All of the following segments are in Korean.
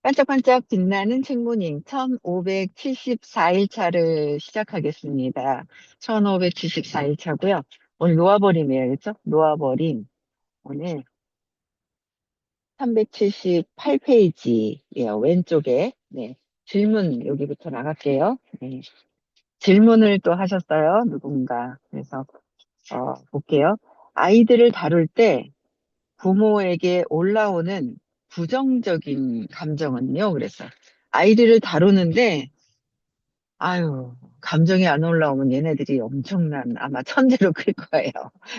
반짝반짝 빛나는 책모닝 1574일차를 시작하겠습니다. 1574일차고요. 오늘 놓아버림이에요. 그렇죠? 놓아버림. 오늘 378페이지예요. 왼쪽에. 네. 질문 여기부터 나갈게요. 네. 질문을 또 하셨어요. 누군가. 그래서 볼게요. 아이들을 다룰 때 부모에게 올라오는 부정적인 감정은요? 그래서 아이들을 다루는데 아유, 감정이 안 올라오면 얘네들이 엄청난 아마 천재로 클 거예요.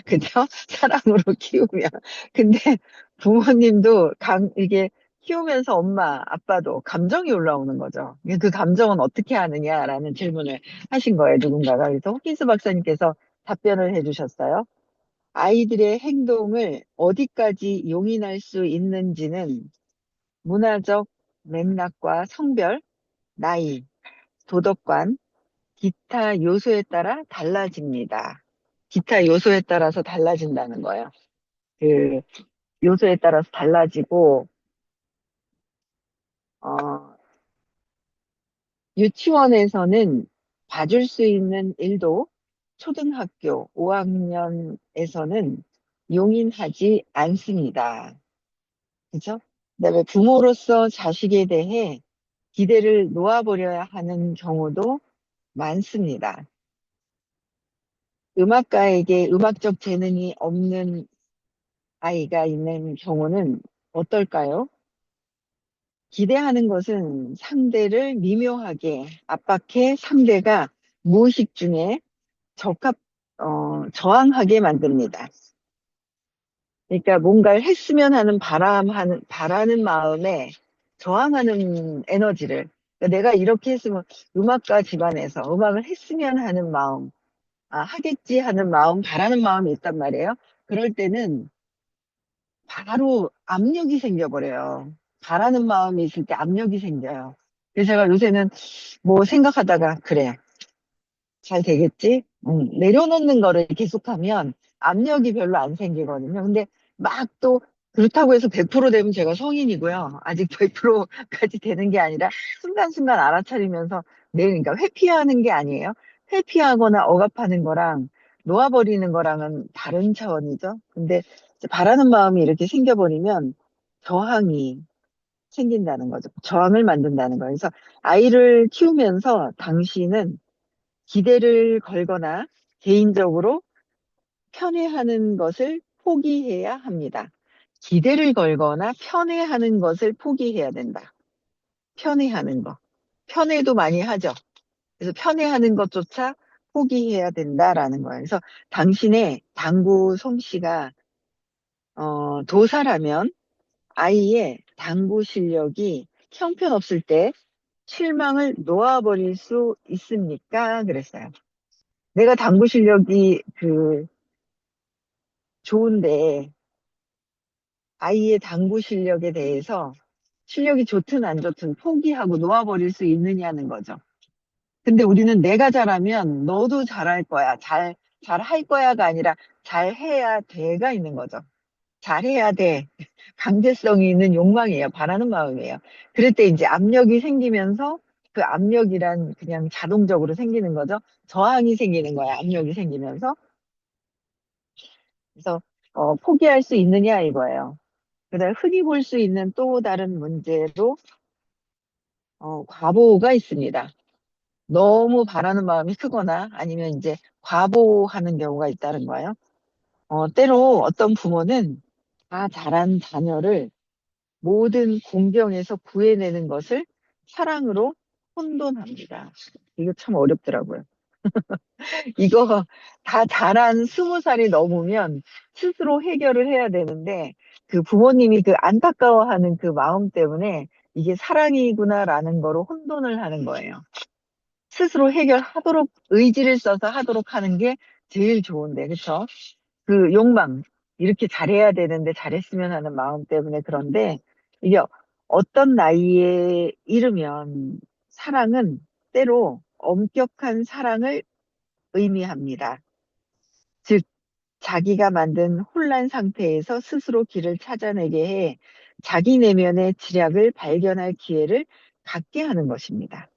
그죠? 사랑으로 키우면. 근데 부모님도 이게 키우면서 엄마, 아빠도 감정이 올라오는 거죠. 그 감정은 어떻게 하느냐라는 질문을 하신 거예요, 누군가가. 그래서 호킨스 박사님께서 답변을 해주셨어요. 아이들의 행동을 어디까지 용인할 수 있는지는 문화적 맥락과 성별, 나이, 도덕관, 기타 요소에 따라 달라집니다. 기타 요소에 따라서 달라진다는 거예요. 그 요소에 따라서 달라지고, 어, 유치원에서는 봐줄 수 있는 일도 초등학교 5학년에서는 용인하지 않습니다. 그죠? 그다음에 부모로서 자식에 대해 기대를 놓아버려야 하는 경우도 많습니다. 음악가에게 음악적 재능이 없는 아이가 있는 경우는 어떨까요? 기대하는 것은 상대를 미묘하게 압박해 상대가 무의식 중에 적합, 저항하게 만듭니다. 그러니까 뭔가를 했으면 하는 바라는 마음에 저항하는 에너지를, 그러니까 내가 이렇게 했으면 음악가 집안에서 음악을 했으면 하는 마음, 하겠지 하는 마음, 바라는 마음이 있단 말이에요. 그럴 때는 바로 압력이 생겨버려요. 바라는 마음이 있을 때 압력이 생겨요. 그래서 제가 요새는 뭐 생각하다가, 그래, 잘 되겠지? 내려놓는 거를 계속하면 압력이 별로 안 생기거든요. 근데 막 또 그렇다고 해서 100% 되면 제가 성인이고요. 아직 100%까지 되는 게 아니라 순간순간 알아차리면서 그러니까 회피하는 게 아니에요. 회피하거나 억압하는 거랑 놓아버리는 거랑은 다른 차원이죠. 근데 이제 바라는 마음이 이렇게 생겨버리면 저항이 생긴다는 거죠. 저항을 만든다는 거예요. 그래서 아이를 키우면서 당신은 기대를 걸거나 개인적으로 편애하는 것을 포기해야 합니다. 기대를 걸거나 편애하는 것을 포기해야 된다. 편애하는 거. 편애도 많이 하죠. 그래서 편애하는 것조차 포기해야 된다라는 거예요. 그래서 당신의 당구 솜씨가 도사라면 아이의 당구 실력이 형편없을 때 실망을 놓아버릴 수 있습니까? 그랬어요. 내가 당구 실력이 좋은데 아이의 당구 실력에 대해서 실력이 좋든 안 좋든 포기하고 놓아버릴 수 있느냐는 거죠. 근데 우리는 내가 잘하면 너도 잘할 거야. 잘할 거야가 아니라 잘해야 돼가 있는 거죠. 잘해야 돼. 강제성이 있는 욕망이에요. 바라는 마음이에요. 그럴 때 이제 압력이 생기면서 그 압력이란 그냥 자동적으로 생기는 거죠. 저항이 생기는 거예요. 압력이 생기면서. 그래서 포기할 수 있느냐 이거예요. 그다음에 흔히 볼 수 있는 또 다른 문제로 과보가 있습니다. 너무 바라는 마음이 크거나 아니면 이제 과보하는 경우가 있다는 거예요. 때로 어떤 부모는 다 자란 자녀를 모든 공경에서 구해내는 것을 사랑으로 혼돈합니다. 이거 참 어렵더라고요. 이거 다 자란 20살이 넘으면 스스로 해결을 해야 되는데 그 부모님이 그 안타까워하는 그 마음 때문에 이게 사랑이구나라는 거로 혼돈을 하는 거예요. 스스로 해결하도록 의지를 써서 하도록 하는 게 제일 좋은데, 그쵸? 그 욕망, 이렇게 잘해야 되는데 잘했으면 하는 마음 때문에 그런데 이게 어떤 나이에 이르면 사랑은 때로 엄격한 사랑을 의미합니다. 즉, 자기가 만든 혼란 상태에서 스스로 길을 찾아내게 해 자기 내면의 지략을 발견할 기회를 갖게 하는 것입니다.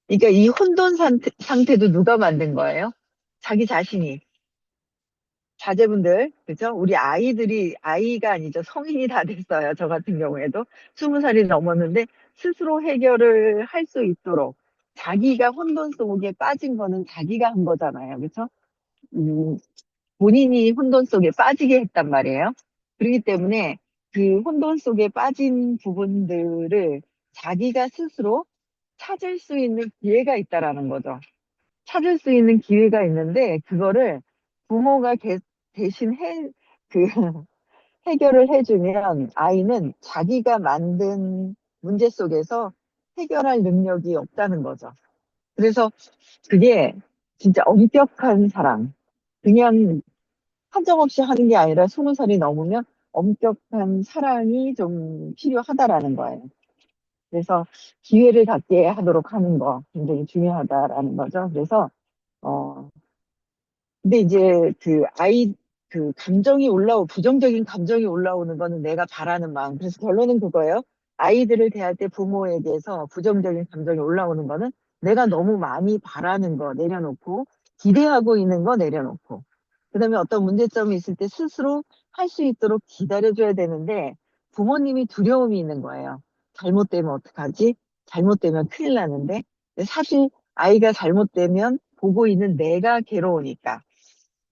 그러니까 이 혼돈 상태도 누가 만든 거예요? 자기 자신이. 자제분들, 그죠? 우리 아이들이, 아이가 아니죠. 성인이 다 됐어요. 저 같은 경우에도. 20살이 넘었는데 스스로 해결을 할 수 있도록 자기가 혼돈 속에 빠진 거는 자기가 한 거잖아요. 그죠? 음, 본인이 혼돈 속에 빠지게 했단 말이에요. 그렇기 때문에 그 혼돈 속에 빠진 부분들을 자기가 스스로 찾을 수 있는 기회가 있다라는 거죠. 찾을 수 있는 기회가 있는데 그거를 부모가 대신 그 해결을 해주면 아이는 자기가 만든 문제 속에서 해결할 능력이 없다는 거죠. 그래서 그게 진짜 엄격한 사랑. 그냥 한정없이 하는 게 아니라 20살이 넘으면 엄격한 사랑이 좀 필요하다라는 거예요. 그래서 기회를 갖게 하도록 하는 거 굉장히 중요하다라는 거죠. 그래서 어 근데 이제 그 감정이 부정적인 감정이 올라오는 거는 내가 바라는 마음. 그래서 결론은 그거예요. 아이들을 대할 때 부모에게서 부정적인 감정이 올라오는 거는 내가 너무 많이 바라는 거 내려놓고, 기대하고 있는 거 내려놓고, 그 다음에 어떤 문제점이 있을 때 스스로 할 수 있도록 기다려줘야 되는데, 부모님이 두려움이 있는 거예요. 잘못되면 어떡하지? 잘못되면 큰일 나는데. 근데 사실 아이가 잘못되면 보고 있는 내가 괴로우니까.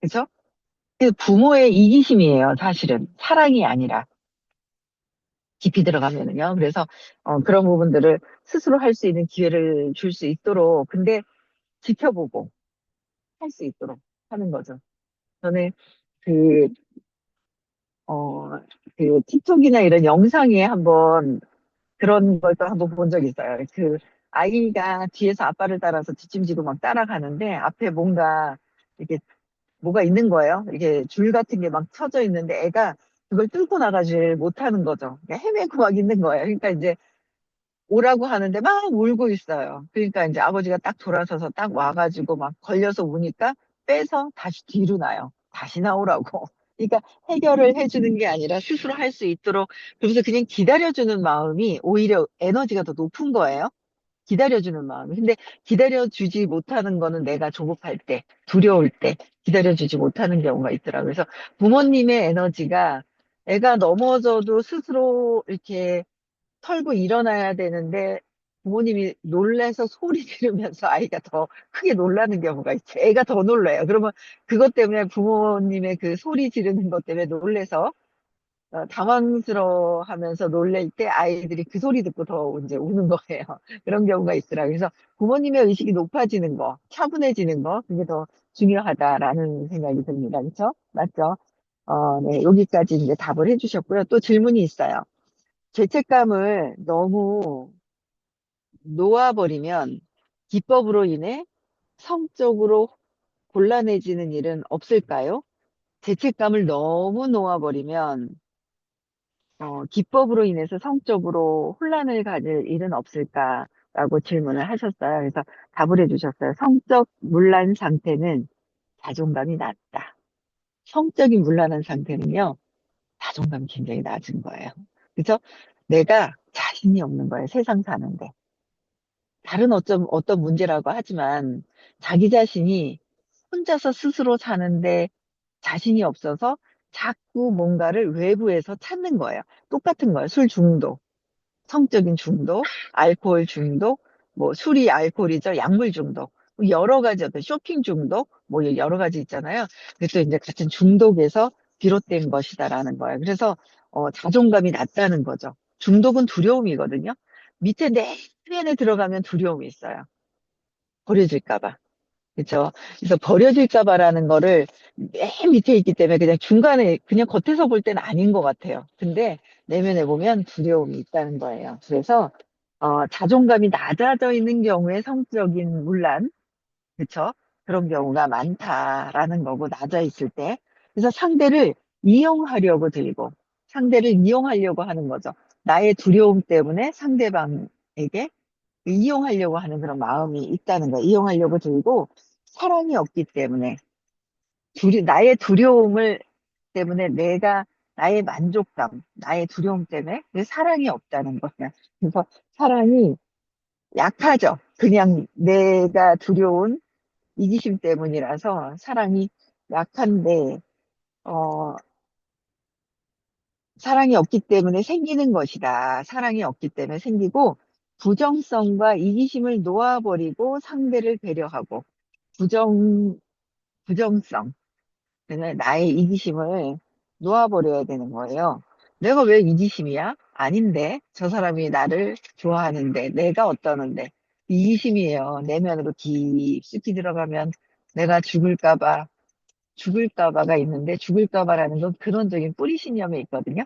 그죠? 그 부모의 이기심이에요, 사실은. 사랑이 아니라. 깊이 들어가면은요. 그래서, 그런 부분들을 스스로 할 수 있는 기회를 줄 수 있도록, 근데 지켜보고 할 수 있도록 하는 거죠. 저는 그, 어, 그 틱톡이나 이런 영상에 한번 그런 걸 또 한번 본 적이 있어요. 그 아이가 뒤에서 아빠를 따라서 뒷짐지고 막 따라가는데 앞에 뭔가 이렇게 뭐가 있는 거예요. 이게 줄 같은 게 막 쳐져 있는데 애가 그걸 뚫고 나가질 못하는 거죠. 그러니까 헤매고 막 있는 거예요. 그러니까 이제 오라고 하는데 막 울고 있어요. 그러니까 이제 아버지가 딱 돌아서서 딱 와가지고 막 걸려서 우니까 빼서 다시 뒤로 나요. 다시 나오라고. 그러니까 해결을 해주는 게 아니라 스스로 할 수 있도록 그래서 그냥 기다려주는 마음이 오히려 에너지가 더 높은 거예요. 기다려주는 마음이. 근데 기다려주지 못하는 거는 내가 조급할 때, 두려울 때 기다려주지 못하는 경우가 있더라고요. 그래서 부모님의 에너지가 애가 넘어져도 스스로 이렇게 털고 일어나야 되는데 부모님이 놀래서 소리 지르면서 아이가 더 크게 놀라는 경우가 있죠. 애가 더 놀라요. 그러면 그것 때문에 부모님의 그 소리 지르는 것 때문에 놀래서 당황스러워 하면서 놀랄 때 아이들이 그 소리 듣고 더 이제 우는 거예요. 그런 경우가 있더라고요. 그래서 부모님의 의식이 높아지는 거, 차분해지는 거, 그게 더 중요하다라는 생각이 듭니다. 그렇죠? 맞죠? 네, 여기까지 이제 답을 해주셨고요. 또 질문이 있어요. 죄책감을 너무 놓아버리면 기법으로 인해 성적으로 곤란해지는 일은 없을까요? 죄책감을 너무 놓아버리면 기법으로 인해서 성적으로 혼란을 가질 일은 없을까라고 질문을 하셨어요. 그래서 답을 해주셨어요. 성적 문란 상태는 자존감이 낮다. 성적인 문란한 상태는요, 자존감이 굉장히 낮은 거예요. 그죠? 내가 자신이 없는 거예요. 세상 사는데. 다른 어떤 문제라고 하지만 자기 자신이 혼자서 스스로 사는데 자신이 없어서 자꾸 뭔가를 외부에서 찾는 거예요. 똑같은 거예요. 술 중독, 성적인 중독, 알코올 중독, 뭐 술이 알코올이죠. 약물 중독. 뭐 여러 가지 어떤 쇼핑 중독, 뭐 여러 가지 있잖아요. 그것도 이제 같은 중독에서 비롯된 것이다라는 거예요. 그래서 자존감이 낮다는 거죠. 중독은 두려움이거든요. 밑에 내면에 들어가면 두려움이 있어요. 버려질까 봐. 그렇죠. 그래서 버려질까 봐라는 거를 맨 밑에 있기 때문에 그냥 중간에 그냥 겉에서 볼 때는 아닌 것 같아요. 근데 내면에 보면 두려움이 있다는 거예요. 그래서 자존감이 낮아져 있는 경우에 성적인 문란, 그렇죠? 그런 경우가 많다라는 거고 낮아 있을 때. 그래서 상대를 이용하려고 하는 거죠. 나의 두려움 때문에 상대방에게 이용하려고 하는 그런 마음이 있다는 거예요. 이용하려고 들고 사랑이 없기 때문에 나의 두려움을 때문에 내가 나의 만족감, 나의 두려움 때문에 내 사랑이 없다는 거야. 그래서 사랑이 약하죠. 그냥 내가 두려운 이기심 때문이라서 사랑이 약한데, 어, 사랑이 없기 때문에 생기는 것이다. 사랑이 없기 때문에 생기고, 부정성과 이기심을 놓아버리고 상대를 배려하고, 부정, 부정성, 그러니까 나의 이기심을 놓아버려야 되는 거예요. 내가 왜 이기심이야? 아닌데, 저 사람이 나를 좋아하는데, 내가 어떠는데, 이기심이에요. 내면으로 깊숙이 들어가면 내가 죽을까봐가 있는데 죽을까봐라는 건 근원적인 뿌리신념에 있거든요.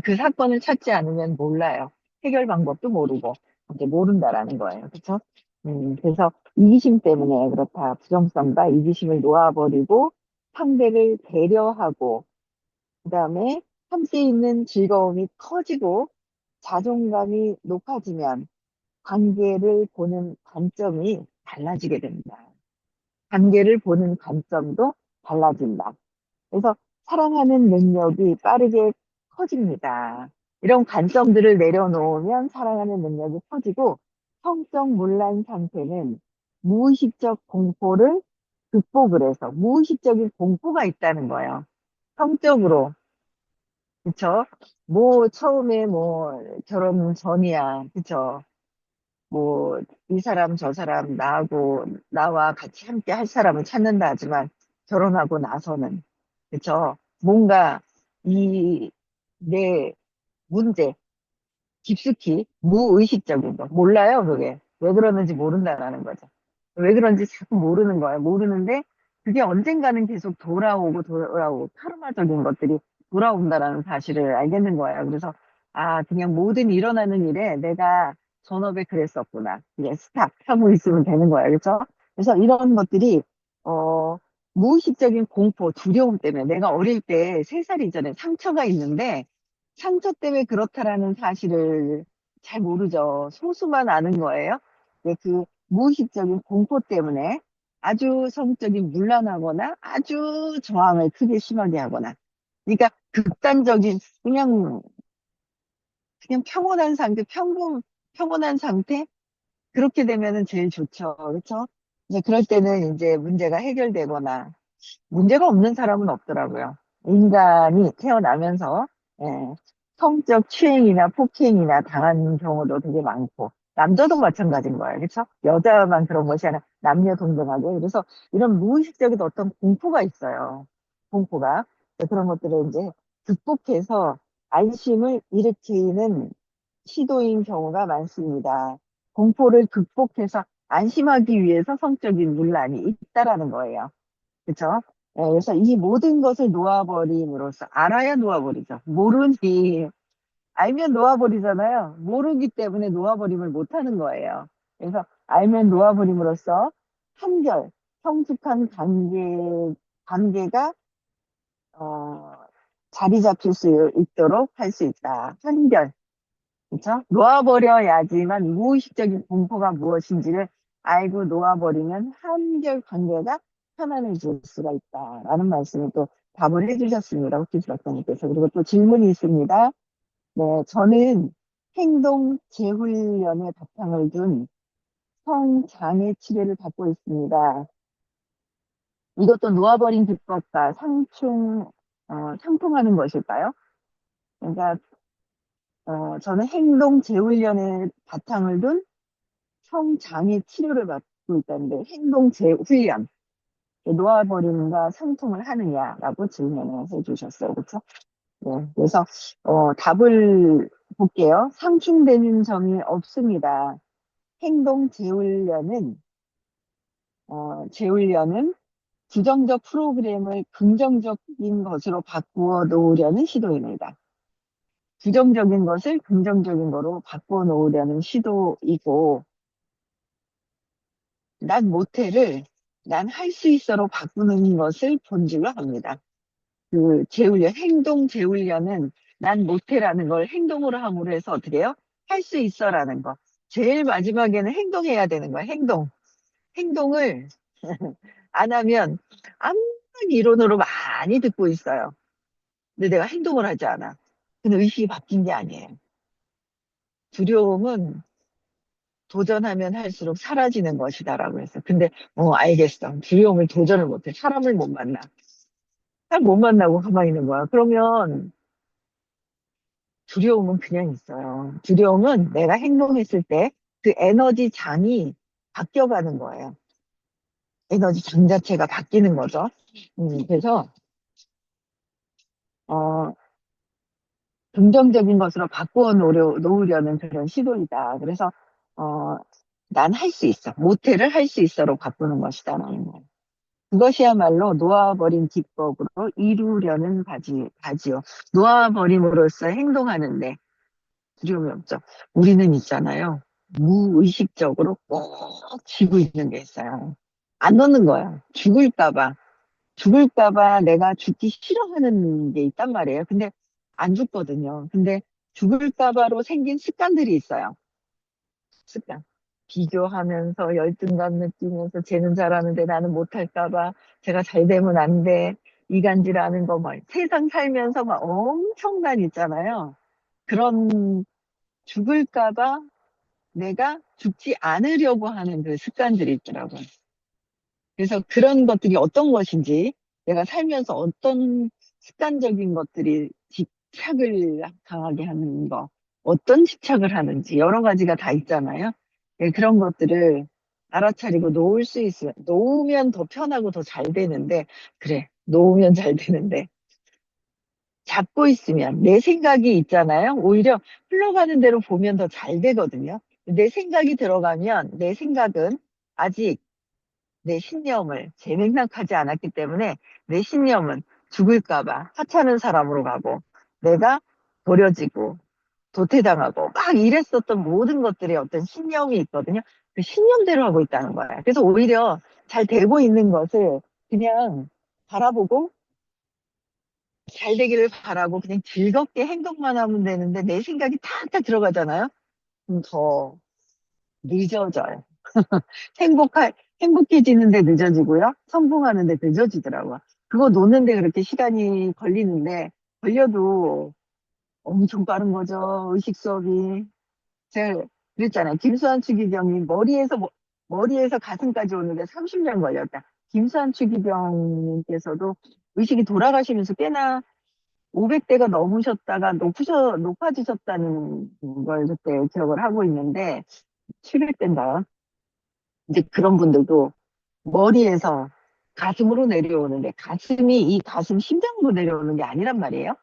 그 사건을 찾지 않으면 몰라요. 해결 방법도 모르고 이제 모른다라는 거예요. 그렇죠? 그래서 이기심 때문에 그렇다. 부정성과 이기심을 놓아버리고 상대를 배려하고 그다음에 함께 있는 즐거움이 커지고 자존감이 높아지면 관계를 보는 관점이 달라지게 됩니다. 관계를 보는 관점도 달라진다. 그래서 사랑하는 능력이 빠르게 커집니다. 이런 관점들을 내려놓으면 사랑하는 능력이 커지고 성적 문란 상태는 무의식적 공포를 극복을 해서 무의식적인 공포가 있다는 거예요. 성적으로. 그쵸? 뭐 처음에 뭐 결혼 전이야. 그쵸? 뭐 이 사람 저 사람 나와 같이 함께 할 사람을 찾는다 하지만 결혼하고 나서는 그쵸? 뭔가 이 내 문제 깊숙이 무의식적인 거 몰라요 그게 왜 그러는지 모른다라는 거죠. 왜 그런지 자꾸 모르는 거예요. 모르는데 그게 언젠가는 계속 돌아오고 카르마적인 것들이 돌아온다라는 사실을 알겠는 거예요. 그래서 아 그냥 모든 일어나는 일에 내가 전업에 그랬었구나. 그냥 스탑 하고 있으면 되는 거예요. 그렇죠? 그래서 이런 것들이 어 무의식적인 공포, 두려움 때문에 내가 어릴 때 3살 이전에 상처가 있는데 상처 때문에 그렇다라는 사실을 잘 모르죠. 소수만 아는 거예요. 근데 그 무의식적인 공포 때문에 아주 성적인 문란하거나 아주 저항을 크게 심하게 하거나. 그러니까 극단적인, 그냥 평온한 상태, 평온한 상태? 그렇게 되면은 제일 좋죠. 그렇죠? 이제 그럴 때는 이제 문제가 해결되거나 문제가 없는 사람은 없더라고요. 인간이 태어나면서 예, 성적 추행이나 폭행이나 당한 경우도 되게 많고 남자도 마찬가지인 거예요. 그렇죠? 여자만 그런 것이 아니라 남녀 동등하게. 그래서 이런 무의식적인 어떤 공포가 있어요. 공포가. 그런 것들을 이제 극복해서 안심을 일으키는 시도인 경우가 많습니다. 공포를 극복해서 안심하기 위해서 성적인 문란이 있다라는 거예요. 그쵸? 그래서 이 모든 것을 놓아버림으로써 알아야 놓아버리죠. 모르니 알면 놓아버리잖아요. 모르기 때문에 놓아버림을 못하는 거예요. 그래서 알면 놓아버림으로써 한결 성숙한 관계가 어, 자리 잡힐 수 있도록 할 수 있다. 한결 그쵸? 놓아버려야지만 무의식적인 공포가 무엇인지를 알고 놓아버리면 한결 관계가 편안해질 수가 있다라는 말씀을 또 답을 해주셨습니다. 호키스 박사님께서. 그리고 또 질문이 있습니다. 네, 저는 행동 재훈련에 바탕을 둔 성장애 치료를 받고 있습니다. 이것도 놓아버린 기법과 상통하는 것일까요? 그러니까 저는 행동 재훈련에 바탕을 둔 성장애 치료를 받고 있다는데 행동 재훈련, 놓아버림과 상통을 하느냐라고 질문을 해주셨어요. 그렇죠? 네, 그래서 답을 볼게요. 상충되는 점이 없습니다. 행동 재훈련은 부정적 프로그램을 긍정적인 것으로 바꾸어 놓으려는 시도입니다. 부정적인 것을 긍정적인 거로 바꾸어 놓으려는 시도이고, 난 못해를 난 할 수 있어로 바꾸는 것을 본질로 합니다. 행동 재훈련은 난 못해라는 걸 행동으로 함으로 해서 어떻게 해요? 할 수 있어라는 거. 제일 마지막에는 행동해야 되는 거야, 행동. 행동을 안 하면 암만 이론으로 많이 듣고 있어요. 근데 내가 행동을 하지 않아. 근데 의식이 바뀐 게 아니에요. 두려움은 도전하면 할수록 사라지는 것이다라고 했어. 근데, 알겠어. 두려움을 도전을 못해. 사람을 못 만나. 사람 못 만나고 가만히 있는 거야. 그러면 두려움은 그냥 있어요. 두려움은 내가 행동했을 때 그 에너지 장이 바뀌어가는 거예요. 에너지 장 자체가 바뀌는 거죠. 그래서, 어, 긍정적인 것으로 바꾸어 놓으려는 그런 시도이다. 그래서, 어, 난 할 수 있어. 못해를 할 수 있어로 바꾸는 것이다라는 거예요. 그것이야말로 놓아버린 기법으로 이루려는 바지요. 놓아버림으로써 행동하는데 두려움이 없죠. 우리는 있잖아요. 무의식적으로 꼭 쥐고 있는 게 있어요. 안 놓는 거야. 죽을까봐 내가 죽기 싫어하는 게 있단 말이에요. 근데 안 죽거든요. 근데 죽을까봐로 생긴 습관들이 있어요. 습관. 비교하면서 열등감 느끼면서 쟤는 잘하는데 나는 못할까봐 제가 잘 되면 안 돼. 이간질하는 거 막 세상 살면서 막 엄청난 있잖아요. 그런 죽을까봐 내가 죽지 않으려고 하는 그 습관들이 있더라고요. 그래서 그런 것들이 어떤 것인지 내가 살면서 어떤 습관적인 것들이 집착을 강하게 하는 거, 어떤 집착을 하는지 여러 가지가 다 있잖아요. 예, 그런 것들을 알아차리고 놓을 수 있으면, 놓으면 더 편하고 더 잘 되는데, 그래, 놓으면 잘 되는데, 잡고 있으면 내 생각이 있잖아요. 오히려 흘러가는 대로 보면 더 잘 되거든요. 내 생각이 들어가면 내 생각은 아직 내 신념을 재맹락하지 않았기 때문에 내 신념은 죽을까봐 하찮은 사람으로 가고 내가 버려지고 도태당하고 막 이랬었던 모든 것들의 어떤 신념이 있거든요. 그 신념대로 하고 있다는 거야. 그래서 오히려 잘 되고 있는 것을 그냥 바라보고 잘 되기를 바라고 그냥 즐겁게 행동만 하면 되는데 내 생각이 탁탁 들어가잖아요. 그럼 더 늦어져요. 행복해지는데 늦어지고요. 성공하는데 늦어지더라고요. 그거 노는데 그렇게 시간이 걸리는데, 걸려도 엄청 빠른 거죠. 의식 수업이. 제가 그랬잖아요. 김수환 추기경이 머리에서 가슴까지 오는데 30년 걸렸다. 김수환 추기경님께서도 의식이 돌아가시면서 꽤나 500대가 넘으셨다가 높아지셨다는 걸 그때 기억을 하고 있는데, 700대인가요? 이제 그런 분들도 머리에서 가슴으로 내려오는데 가슴이 이 가슴 심장으로 내려오는 게 아니란 말이에요.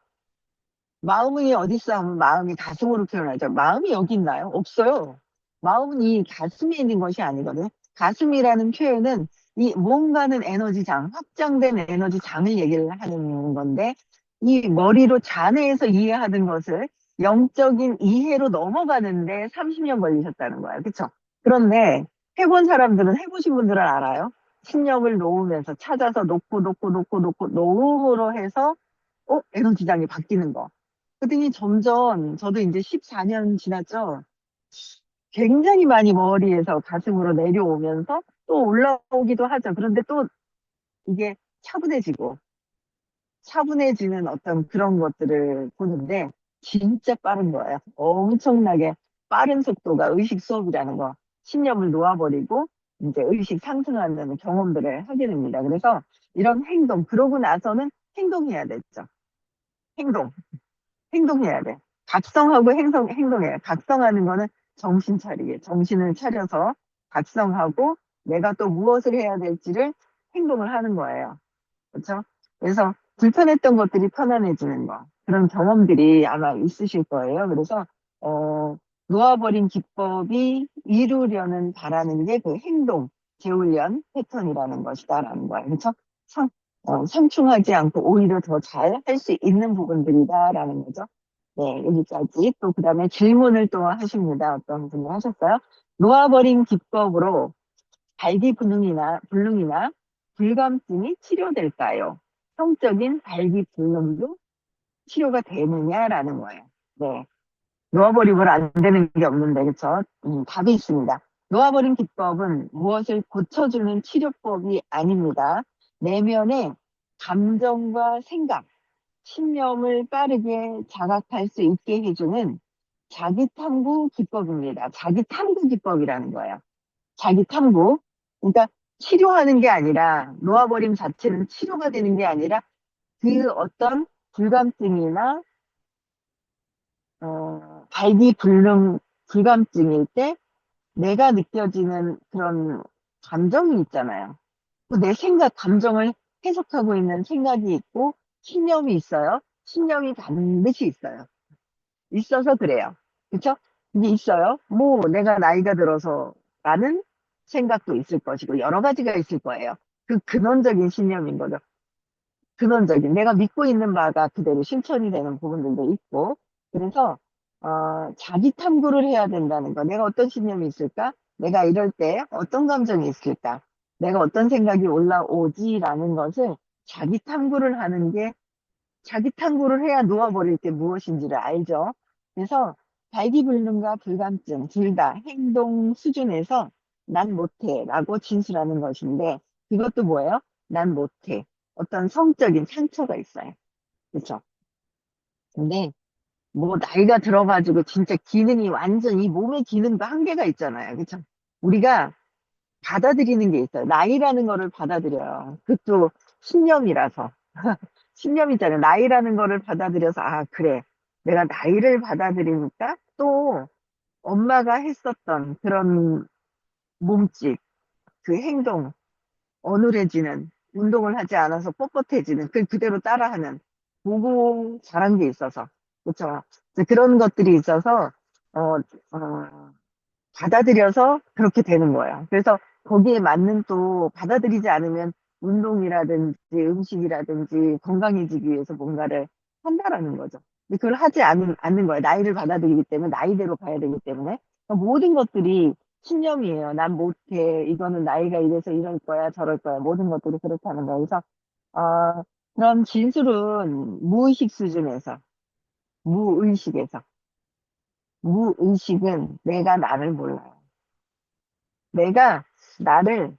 마음이 어디 있어 하면 마음이 가슴으로 표현하죠. 마음이 여기 있나요? 없어요. 마음은 이 가슴에 있는 것이 아니거든요. 가슴이라는 표현은 이 뭔가는 에너지장, 확장된 에너지장을 얘기를 하는 건데 이 머리로 잔해에서 이해하는 것을 영적인 이해로 넘어가는데 30년 걸리셨다는 거예요. 그렇죠? 그런데 해본 사람들은 해보신 분들은 알아요. 신념을 놓으면서 찾아서 놓고 놓음으로 해서 에너지장이 바뀌는 거. 그랬더니 점점 저도 이제 14년 지났죠. 굉장히 많이 머리에서 가슴으로 내려오면서 또 올라오기도 하죠. 그런데 또 이게 차분해지고 차분해지는 어떤 그런 것들을 보는데 진짜 빠른 거예요. 엄청나게 빠른 속도가 의식 수업이라는 거. 신념을 놓아버리고 이제 의식 상승하는 경험들을 하게 됩니다. 그래서 이런 행동, 그러고 나서는 행동해야 됐죠. 행동. 행동해야 돼. 각성하고 행동해야 돼. 각성하는 거는 정신 차리게, 정신을 차려서 각성하고 내가 또 무엇을 해야 될지를 행동을 하는 거예요. 그렇죠? 그래서 불편했던 것들이 편안해지는 거. 그런 경험들이 아마 있으실 거예요. 그래서, 놓아버린 기법이 이루려는 바라는 게 그 행동, 재훈련 패턴이라는 것이다라는 거예요. 그렇죠? 상충하지 않고 오히려 더 잘 할 수 있는 부분들이다라는 거죠. 네, 여기까지. 또 그다음에 질문을 또 하십니다. 어떤 분이 하셨어요? 놓아버린 기법으로 발기불능이나 불감증이 치료될까요? 성적인 발기불능도 치료가 되느냐라는 거예요. 네. 놓아버리면 안 되는 게 없는데, 그쵸? 답이 있습니다. 놓아버린 기법은 무엇을 고쳐주는 치료법이 아닙니다. 내면의 감정과 생각, 신념을 빠르게 자각할 수 있게 해주는 자기 탐구 기법입니다. 자기 탐구 기법이라는 거예요. 자기 탐구. 그러니까 치료하는 게 아니라, 놓아버림 자체는 치료가 되는 게 아니라 그 어떤 불감증이나 발기불능 불감증일 때 내가 느껴지는 그런 감정이 있잖아요. 그내 생각, 감정을 해석하고 있는 생각이 있고 신념이 있어요. 신념이 반드시 있어요. 있어서 그래요. 그쵸? 이게 있어요. 뭐 내가 나이가 들어서 라는 생각도 있을 것이고 여러 가지가 있을 거예요. 그 근원적인 신념인 거죠. 근원적인 내가 믿고 있는 바가 그대로 실천이 되는 부분들도 있고 그래서 자기 탐구를 해야 된다는 거. 내가 어떤 신념이 있을까? 내가 이럴 때 어떤 감정이 있을까? 내가 어떤 생각이 올라오지라는 것을 자기 탐구를 하는 게 자기 탐구를 해야 놓아버릴 게 무엇인지를 알죠. 그래서 발기불능과 불감증 둘 다 행동 수준에서 난 못해라고 진술하는 것인데 그것도 뭐예요? 난 못해. 어떤 성적인 상처가 있어요. 그렇죠? 근데 뭐 나이가 들어가지고 진짜 기능이 완전 이 몸의 기능도 한계가 있잖아요. 그렇죠? 우리가 받아들이는 게 있어요. 나이라는 거를 받아들여요. 그것도 신념이라서. 신념이잖아요. 나이라는 거를 받아들여서, 아, 그래. 내가 나이를 받아들이니까 또 엄마가 했었던 그런 몸짓, 그 행동, 어눌해지는, 운동을 하지 않아서 뻣뻣해지는, 그 그대로 따라하는, 보고 자란 게 있어서. 그렇죠. 그런 것들이 있어서, 어, 받아들여서 그렇게 되는 거예요. 그래서 거기에 맞는 또 받아들이지 않으면 운동이라든지 음식이라든지 건강해지기 위해서 뭔가를 한다라는 거죠. 근데 그걸 하지 않는 거예요. 나이를 받아들이기 때문에 나이대로 가야 되기 때문에 그러니까 모든 것들이 신념이에요. 난 못해. 이거는 나이가 이래서 이럴 거야, 저럴 거야. 모든 것들이 그렇다는 거예요. 그래서 그런 진술은 무의식 수준에서, 무의식에서, 무의식은 내가 나를 몰라요. 내가 나를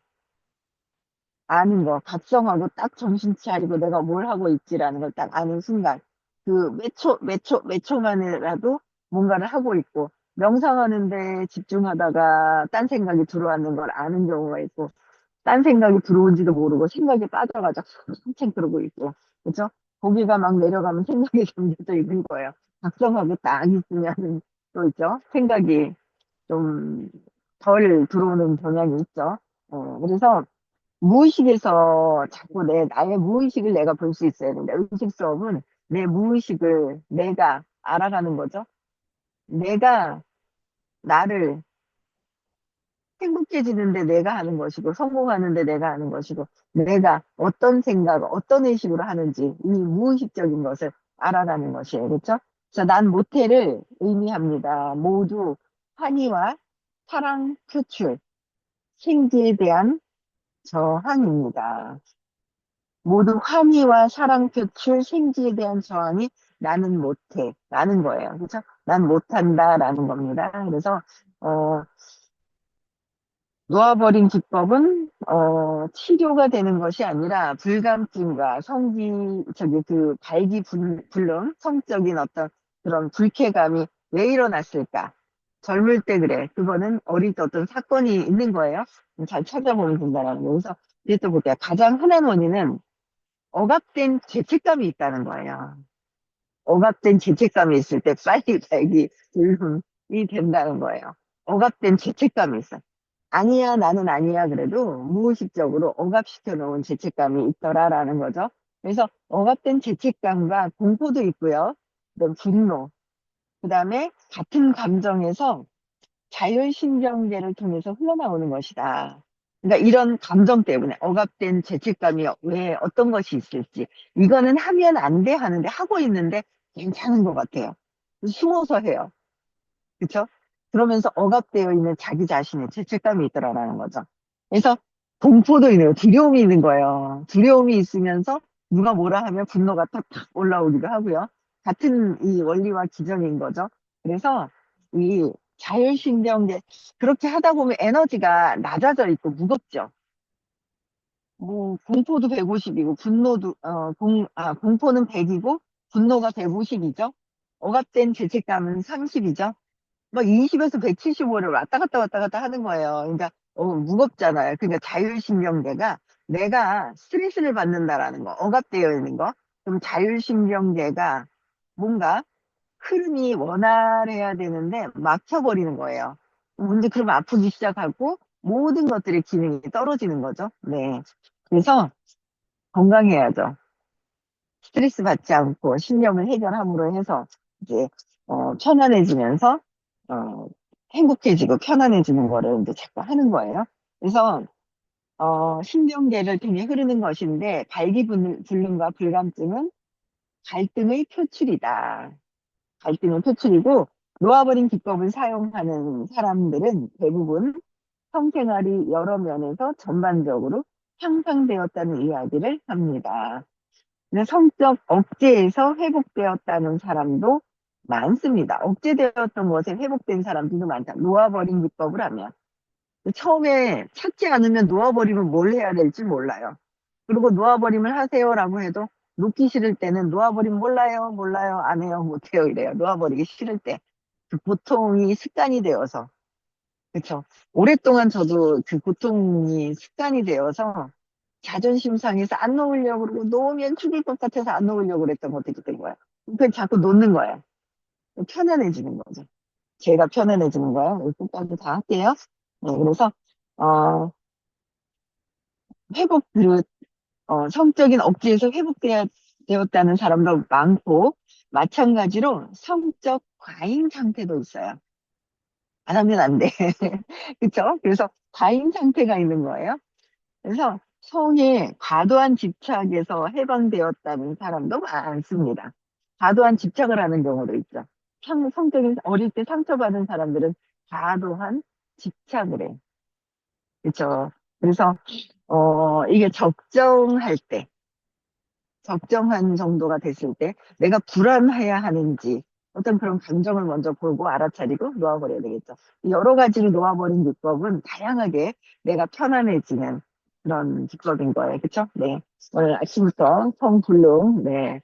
아는 거, 각성하고 딱 정신 차리고 내가 뭘 하고 있지라는 걸 딱 아는 순간, 그 몇 초만이라도 뭔가를 하고 있고, 명상하는데 집중하다가 딴 생각이 들어왔는 걸 아는 경우가 있고, 딴 생각이 들어온지도 모르고 생각이 빠져가지고 한참 그러고 있고, 그죠? 고개가 막 내려가면 생각이 잠겨져 있는 거예요. 각성하고 딱 있으면 또 있죠? 생각이 좀 덜 들어오는 경향이 있죠. 그래서 무의식에서 자꾸 나의 무의식을 내가 볼 수 있어야 된다. 의식 수업은 내 무의식을 내가 알아가는 거죠. 내가 나를 행복해지는데 내가 하는 것이고, 성공하는데 내가 하는 것이고, 내가 어떤 생각, 어떤 의식으로 하는지, 이 무의식적인 것을 알아가는 것이에요. 그렇죠? 그래서 난 모태를 의미합니다. 모두 환희와 사랑 표출, 생지에 대한 저항입니다. 모두 환희와 사랑 표출, 생지에 대한 저항이 나는 못해. 라는 거예요. 그렇죠? 난 못한다. 라는 겁니다. 그래서, 어, 놓아버린 기법은, 치료가 되는 것이 아니라 불감증과 발기불능, 성적인 어떤 그런 불쾌감이 왜 일어났을까? 젊을 때 그래. 그거는 어릴 때 어떤 사건이 있는 거예요. 잘 찾아보면 된다는 거예요. 그래서 이제 또 볼게요. 가장 흔한 원인은 억압된 죄책감이 있다는 거예요. 억압된 죄책감이 있을 때 빨리 발기 불능이 된다는 거예요. 억압된 죄책감이 있어. 아니야, 나는 아니야. 그래도 무의식적으로 억압시켜 놓은 죄책감이 있더라라는 거죠. 그래서 억압된 죄책감과 공포도 있고요. 그다음 분노. 그다음에 같은 감정에서 자율신경계를 통해서 흘러나오는 것이다. 그러니까 이런 감정 때문에 억압된 죄책감이 왜 어떤 것이 있을지 이거는 하면 안 돼 하는데 하고 있는데 괜찮은 것 같아요. 숨어서 해요. 그렇죠? 그러면서 억압되어 있는 자기 자신의 죄책감이 있더라라는 거죠. 그래서 공포도 있는 거예요. 두려움이 있는 거예요. 두려움이 있으면서 누가 뭐라 하면 분노가 탁탁 올라오기도 하고요. 같은 이 원리와 기전인 거죠. 그래서 이 자율신경계 그렇게 하다 보면 에너지가 낮아져 있고 무겁죠. 뭐 공포도 150이고 분노도 공포는 100이고 분노가 150이죠. 억압된 죄책감은 30이죠. 막 20에서 175를 왔다 갔다 왔다 갔다 하는 거예요. 그러니까 무겁잖아요. 그러니까 자율신경계가 내가 스트레스를 받는다라는 거, 억압되어 있는 거. 그럼 자율신경계가 뭔가 흐름이 원활해야 되는데 막혀버리는 거예요. 문제 그러면 아프기 시작하고 모든 것들의 기능이 떨어지는 거죠. 네. 그래서 건강해야죠. 스트레스 받지 않고 신념을 해결함으로 해서 이제 편안해지면서 어, 행복해지고 편안해지는 거를 이제 자꾸 하는 거예요. 그래서 신경계를 통해 흐르는 것인데 발기불능과 불감증은 갈등의 표출이다. 갈등의 표출이고 놓아버린 기법을 사용하는 사람들은 대부분 성생활이 여러 면에서 전반적으로 향상되었다는 이야기를 합니다. 근데 성적 억제에서 회복되었다는 사람도 많습니다. 억제되었던 것에 회복된 사람들도 많다. 놓아버린 기법을 하면. 처음에 찾지 않으면 놓아버리면 뭘 해야 될지 몰라요. 그리고 놓아버림을 하세요라고 해도 놓기 싫을 때는 놓아버리면 몰라요, 몰라요, 안 해요, 못해요 이래요. 놓아버리기 싫을 때. 그 고통이 습관이 되어서. 그쵸. 오랫동안 저도 그 고통이 습관이 되어서 자존심 상해서 안 놓으려고 그러고 놓으면 죽을 것 같아서 안 놓으려고 그랬던 것도 있던 거야. 그냥 자꾸 놓는 거야. 편안해지는 거죠. 제가 편안해지는 거야. 끝까지 다 할게요. 네, 그래서 어, 회복 그 성적인 억제에서 회복되었다는 사람도 많고 마찬가지로 성적 과잉 상태도 있어요. 안 하면 안 돼. 그쵸? 그래서 과잉 상태가 있는 거예요. 그래서 성에 과도한 집착에서 해방되었다는 사람도 많습니다. 과도한 집착을 하는 경우도 있죠. 성적인 어릴 때 상처받은 사람들은 과도한 집착을 해. 그렇죠. 그래서 이게 적정할 때, 적정한 정도가 됐을 때 내가 불안해야 하는지 어떤 그런 감정을 먼저 보고 알아차리고 놓아버려야 되겠죠. 여러 가지로 놓아버린 기법은 다양하게 내가 편안해지는 그런 기법인 거예요. 그렇죠? 네. 오늘 아침부터 성불능, 네.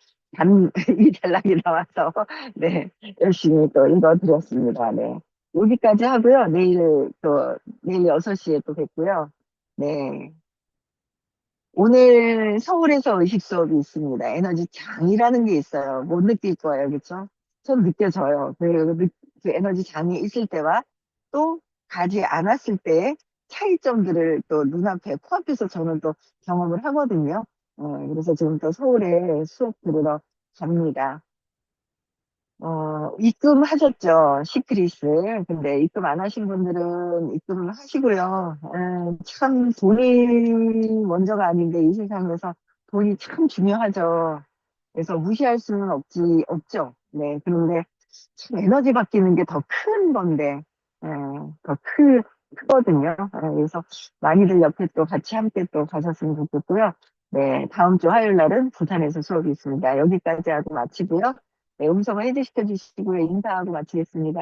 이 전락이 나와서, 네. 열심히 또 읽어드렸습니다. 네. 여기까지 하고요. 내일 6시에 또 뵙고요. 네. 오늘 서울에서 의식 수업이 있습니다. 에너지 장이라는 게 있어요. 못 느낄 거예요. 그렇죠? 전 느껴져요. 그 에너지 장이 있을 때와 또 가지 않았을 때의 차이점들을 또 눈앞에, 코앞에서 저는 또 경험을 하거든요. 그래서 지금 또 서울에 수업 들으러 갑니다. 입금하셨죠? 시크릿을. 근데 입금 안 하신 분들은 입금하시고요. 참 돈이 먼저가 아닌데 이 세상에서 돈이 참 중요하죠. 그래서 무시할 수는 없죠. 네. 그런데 참 에너지 바뀌는 게 더 큰 건데, 예, 크거든요. 그래서 많이들 옆에 또 같이 함께 또 가셨으면 좋겠고요. 네. 다음 주 화요일 날은 부산에서 수업이 있습니다. 여기까지 하고 마치고요. 네, 음성을 해제시켜 주시고요. 인사하고 마치겠습니다.